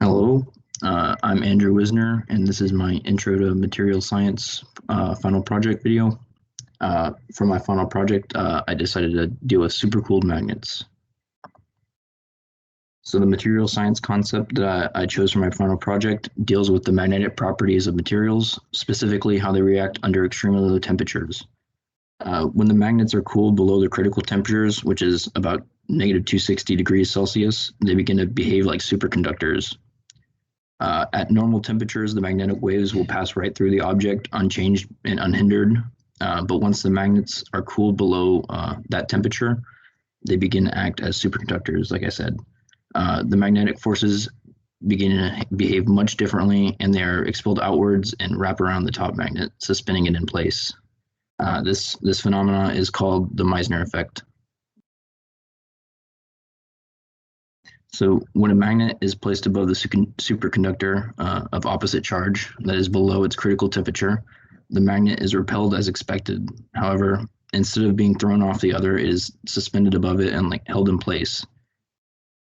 Hello, I'm Andrew Wisner, and this is my Intro to Material Science final project video. For my final project, I decided to deal with supercooled magnets. So the material science concept that I chose for my final project deals with the magnetic properties of materials, specifically how they react under extremely low temperatures. When the magnets are cooled below the critical temperatures, which is about -260 degrees Celsius, they begin to behave like superconductors. At normal temperatures, the magnetic waves will pass right through the object unchanged and unhindered. But once the magnets are cooled below that temperature, they begin to act as superconductors, like I said. The magnetic forces begin to behave much differently, and they are expelled outwards and wrap around the top magnet, suspending it in place. This phenomena is called the Wisner effect. So when a magnet is placed above the superconductor of opposite charge that is below its critical temperature, the magnet is repelled as expected. However, instead of being thrown off the other, it is suspended above it and held in place.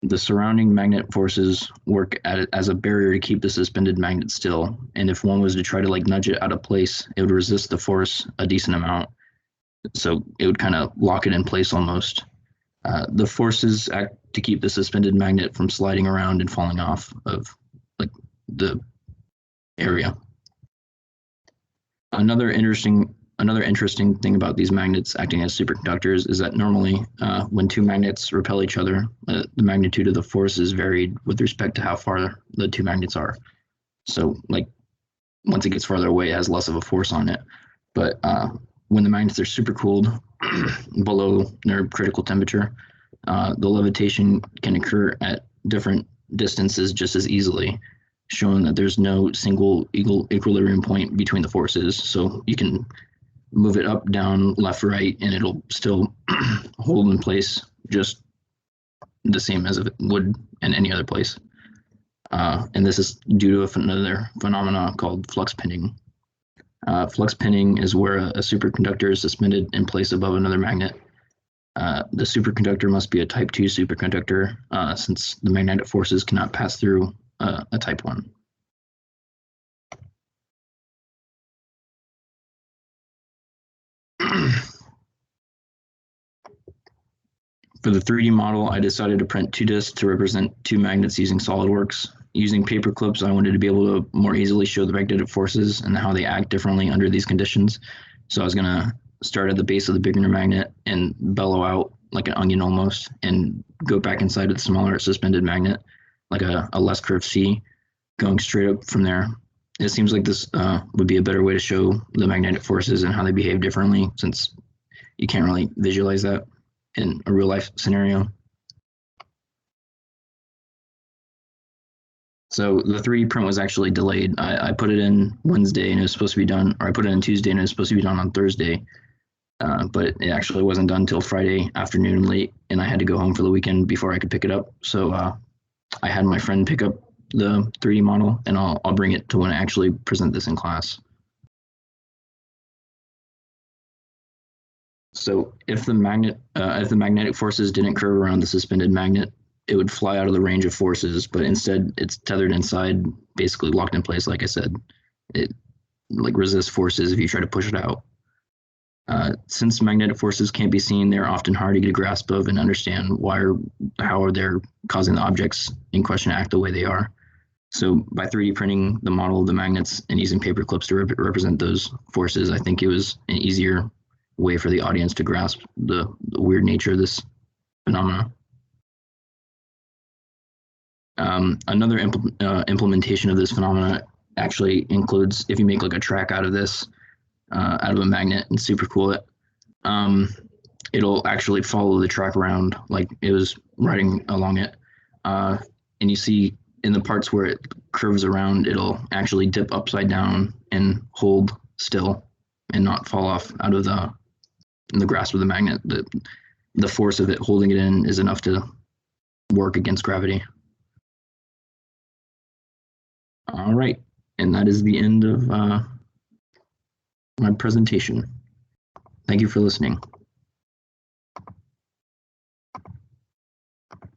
The surrounding magnet forces work as a barrier to keep the suspended magnet still, and if one was to try to nudge it out of place, it would resist the force a decent amount. So it would kind of lock it in place almost. The forces act to keep the suspended magnet from sliding around and falling off of the area. Another interesting thing about these magnets acting as superconductors is that normally when two magnets repel each other, the magnitude of the force is varied with respect to how far the two magnets are. So once it gets farther away, it has less of a force on it. But when the magnets are supercooled below their critical temperature, the levitation can occur at different distances just as easily, showing that there's no single equilibrium point between the forces. So you can move it up, down, left, right, and it'll still hold in place just the same as if it would in any other place. And this is due to another phenomena called flux pinning. Flux pinning is where a superconductor is suspended in place above another magnet. The superconductor must be a type 2 superconductor since the magnetic forces cannot pass through a type 1. For the 3D model, I decided to print 2 discs to represent 2 magnets using SolidWorks. Using paper clips, I wanted to be able to more easily show the magnetic forces and how they act differently under these conditions. So I was going to start at the base of the bigger magnet and bellow out like an onion almost, and go back inside of the smaller suspended magnet, like a less curved C, going straight up from there. It seems like this would be a better way to show the magnetic forces and how they behave differently, since you can't really visualize that in a real life scenario. So the 3D print was actually delayed. I put it in Wednesday and it was supposed to be done, or I put it in Tuesday and it was supposed to be done on Thursday. But it actually wasn't done until Friday afternoon late, and I had to go home for the weekend before I could pick it up. So I had my friend pick up the 3D model, and I'll bring it to when I actually present this in class. So if the magnetic forces didn't curve around the suspended magnet, it would fly out of the range of forces, but instead it's tethered inside, basically locked in place. Like I said, it resists forces if you try to push it out. Since magnetic forces can't be seen, they're often hard to get a grasp of and understand why or how they're causing the objects in question to act the way they are. So by 3D printing the model of the magnets and using paper clips to represent those forces, I think it was an easier way for the audience to grasp the weird nature of this phenomena. Another implementation of this phenomena actually includes if you make a track out of this, out of a magnet and supercool it, it'll actually follow the track around like it was riding along it. And you see in the parts where it curves around, it'll actually dip upside down and hold still and not fall off out of the grasp of the magnet. The force of it holding it in is enough to work against gravity. All right, and that is the end of my presentation. Thank you for listening.